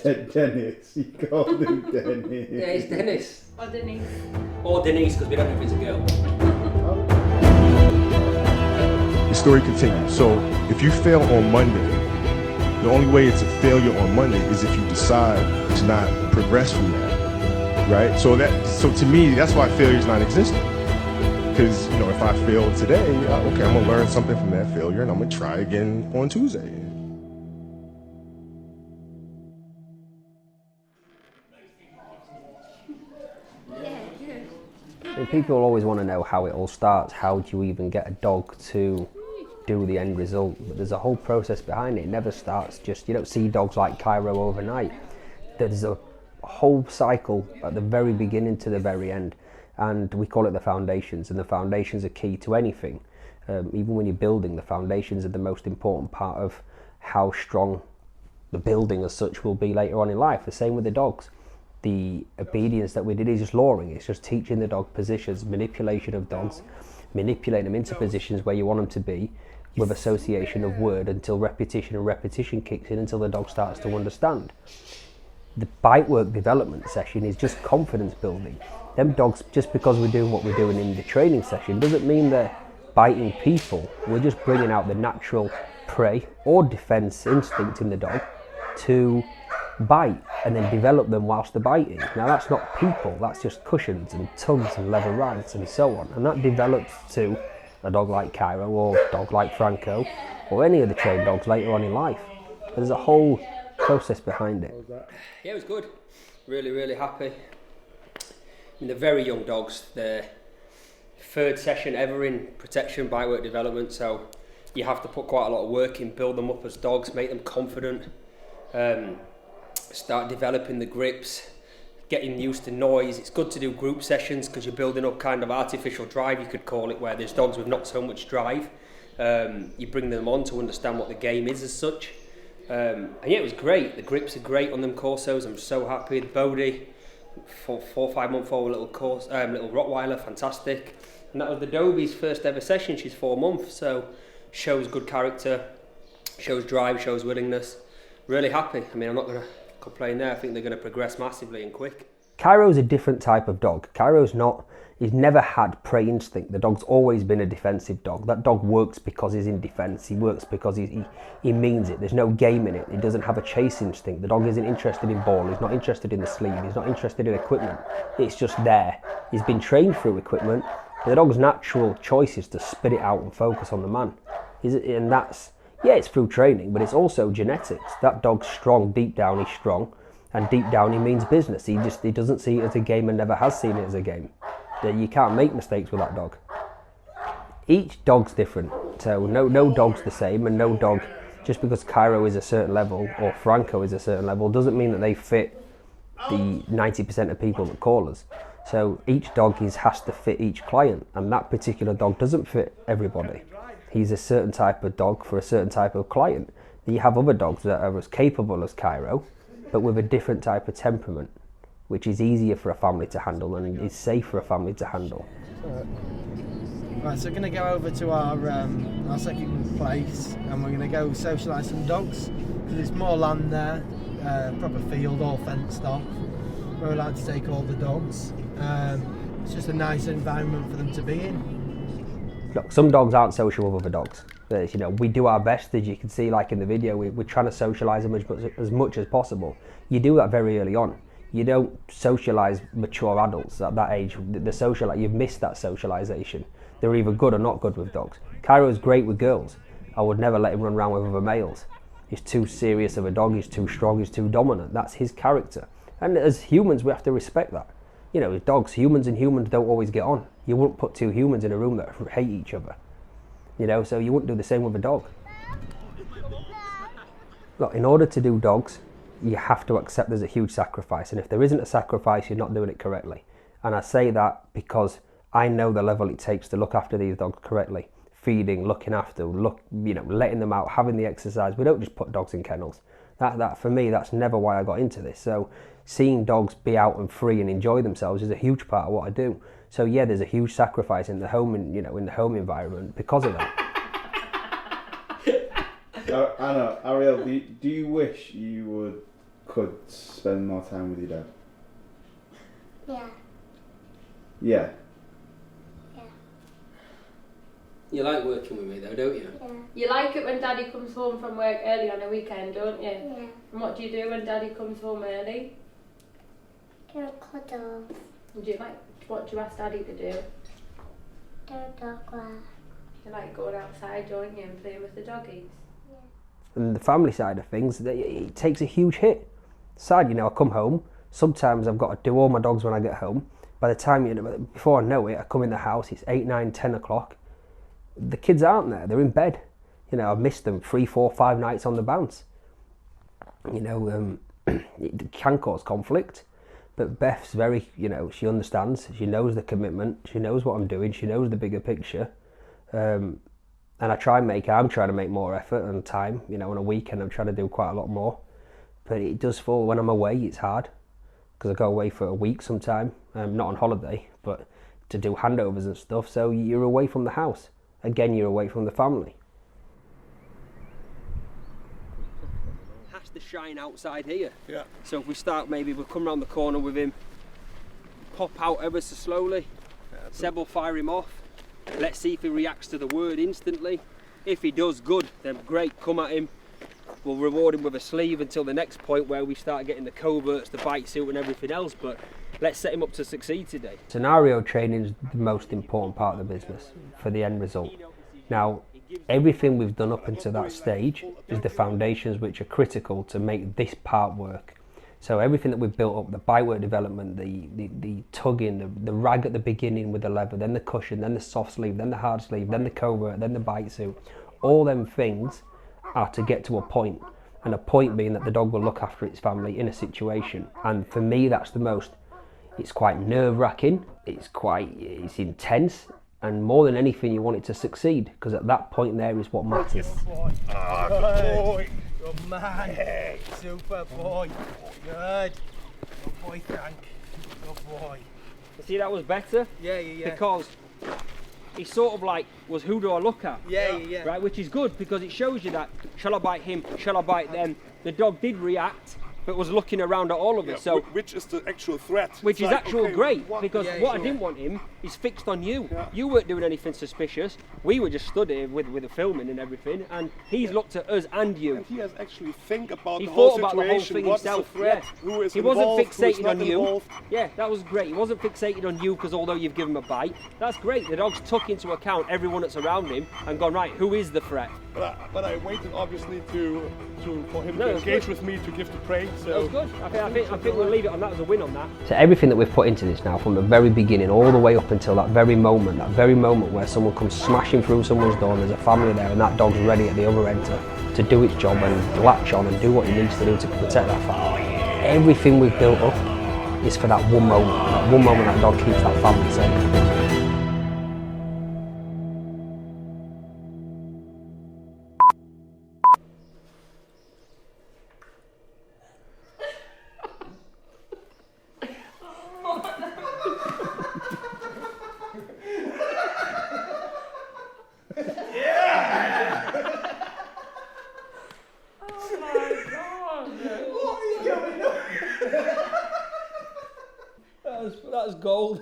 said Dennis. You called him Dennis. Yeah, it's Dennis. Or Denise. Or Denise, because we don't know if it's a girl. The story continues. So if you fail on Monday, the only way it's a failure on Monday is if you decide to not progress from that, right? So to me, that's why failure is not existent. Because, if I fail today, okay, I'm gonna learn something from that failure and I'm gonna try again on Tuesday. And people always want to know how it all starts. How do you even get a dog to do the end result? But there's a whole process behind it. It never starts you don't see dogs like Cairo overnight. There's a whole cycle at the very beginning to the very end. And we call it the foundations, and the foundations are key to anything. Even when you're building, the foundations are the most important part of how strong the building as such will be later on in life. The same with the dogs. The obedience that we did is just lawing. It's just teaching the dog positions, manipulation of dogs, manipulating them into positions where you want them to be, with association of word until repetition and repetition kicks in until the dog starts to understand. The bite work development session is just confidence building. Them dogs, just because we're doing what we're doing in the training session, doesn't mean they're biting people. We're just bringing out the natural prey or defense instinct in the dog to bite and then develop them whilst they're biting. Now that's not people, that's just cushions and tongues and leather rags and so on. And that develops to a dog like Cairo or a dog like Franco or any of the trained dogs later on in life. There's a whole process behind it. Yeah, it was good. Really, really happy. I mean, they're very young dogs. They're third session ever in protection, bite work development, so you have to put quite a lot of work in, build them up as dogs, make them confident, start developing the grips, getting used to noise. It's good to do group sessions because you're building up kind of artificial drive, you could call it, where there's dogs with not so much drive. You bring them on to understand what the game is as such. And yeah, it was great. The grips are great on them Corsos. I'm so happy. The Bodie, 4 or 5 month old little Rottweiler, fantastic. And that was the Dobie's first ever session. She's 4 months, so shows good character, shows drive, shows willingness. Really happy. I mean, I'm not going to complain there. I think they're going to progress massively and quick. Cairo's a different type of dog. He's never had prey instinct. The dog's always been a defensive dog. That dog works because he's in defence. He works because he means it. There's no game in it. He doesn't have a chase instinct. The dog isn't interested in ball. He's not interested in the sleeve. He's not interested in equipment. It's just there. He's been trained through equipment. The dog's natural choice is to spit it out and focus on the man. And that's, yeah, it's through training, but it's also genetics. That dog's strong. Deep down, he's strong. And deep down, he means business. He doesn't see it as a game and never has seen it as a game. You can't make mistakes with that dog. Each dog's different, so no dog's the same, and no dog, just because Cairo is a certain level or Franco is a certain level, doesn't mean that they fit the 90% of people that call us. So each dog has to fit each client, and that particular dog doesn't fit everybody. He's a certain type of dog for a certain type of client. You have other dogs that are as capable as Cairo, but with a different type of temperament, which is easier for a family to handle and is safe for a family to handle. Right, so we're going to go over to our second place and we're going to go socialise some dogs because there's more land there, proper field, all fenced off. We're allowed to take all the dogs. It's just a nice environment for them to be in. Look, some dogs aren't social with other dogs. We do our best, as you can see, like in the video, we're trying to socialise them as much as possible. You do that very early on. You don't socialise mature adults at that age. You've missed that socialisation. They're either good or not good with dogs. Cairo's great with girls. I would never let him run around with other males. He's too serious of a dog, he's too strong, he's too dominant. That's his character. And as humans, we have to respect that. As dogs, humans and humans don't always get on. You wouldn't put two humans in a room that hate each other. So you wouldn't do the same with a dog. Look, in order to do dogs, you have to accept there's a huge sacrifice, and if there isn't a sacrifice, you're not doing it correctly. And I say that because I know the level it takes to look after these dogs correctly. Feeding, looking after, letting them out, having the exercise. We don't just put dogs in kennels. That for me, that's never why I got into this. So seeing dogs be out and free and enjoy themselves is a huge part of what I do. So yeah, there's a huge sacrifice in the home, in the home environment because of that. Anna, Ariel, do you wish you would could spend more time with your dad? Yeah. Yeah. Yeah. You like working with me though, don't you? Yeah. You like it when Daddy comes home from work early on a weekend, don't you? Yeah. And what do you do when Daddy comes home early? Do a cuddle. What do you ask Daddy to do? Do a dog walk. You like going outside, don't you, and playing with the doggies? And the family side of things, it takes a huge hit. Sad, I come home, sometimes I've got to do all my dogs when I get home. By the time, before I know it, I come in the house, it's 8, 9, 10 o'clock. The kids aren't there, they're in bed. I've missed them 3, 4, 5 nights on the bounce. It can cause conflict, but Beth's very, she understands, she knows the commitment, she knows what I'm doing, she knows the bigger picture. And I'm trying to make more effort and time, on a weekend I'm trying to do quite a lot more. But it does fall, when I'm away, it's hard, because I go away for a week sometime, not on holiday, but to do handovers and stuff, so you're away from the house. Again, you're away from the family. Has to shine outside here. Yeah. So if we start, maybe we'll come round the corner with him, pop out ever so slowly, Seb will fire him off. Let's see if he reacts to the word instantly. If he does, good, then great, come at him. We'll reward him with a sleeve until the next point where we start getting the coverts, the bite suit and everything else, but let's set him up to succeed today. Scenario training is the most important part of the business for the end result. Now, everything we've done up until that stage is the foundations which are critical to make this part work. So everything that we've built up, the bite work development, the tugging, the rag at the beginning with the leather, then the cushion, then the soft sleeve, then the hard sleeve, then the covert, then the bite suit, all them things are to get to a point, and a point being that the dog will look after its family in a situation. And for me, that's the most, it's quite nerve-wracking, it's intense, and more than anything you want it to succeed, because at that point there is what matters. Good boy. Good man. Hey. Super boy. Good. Good boy, Frank. Good boy. You see, that was better? Yeah. Because he sort of like was, who do I look at? Yeah. Right, which is good because it shows you that, shall I bite him, shall I bite them? The dog did react, but was looking around at all of it. So which is the actual threat? Which is actual great, because Yeah, what I sure. didn't want him is fixed on you. Yeah. You weren't doing anything suspicious. We were just stood here with the filming and everything, and he's looked at us and you. And he has actually think about He the whole thought about the whole situation. thing What's the himself. threat? Yeah. Who is He wasn't involved? Who is fixated not on you. involved? Yeah, that was great. He wasn't fixated on you because although you've given him a bite, that's great. The dog's took into account everyone that's around him and gone, right, who is the threat? But I waited obviously for him No, to it's engage good. with me to give the praise. That So was good. I think we'll leave it on that as a win on that. So everything that we've put into this now, from the very beginning all the way up until that very moment where someone comes smashing through someone's door and there's a family there and that dog's ready at the other end to do its job and latch on and do what he needs to do to protect that family. Everything we've built up is for that one moment that dog keeps that family safe. That was gold.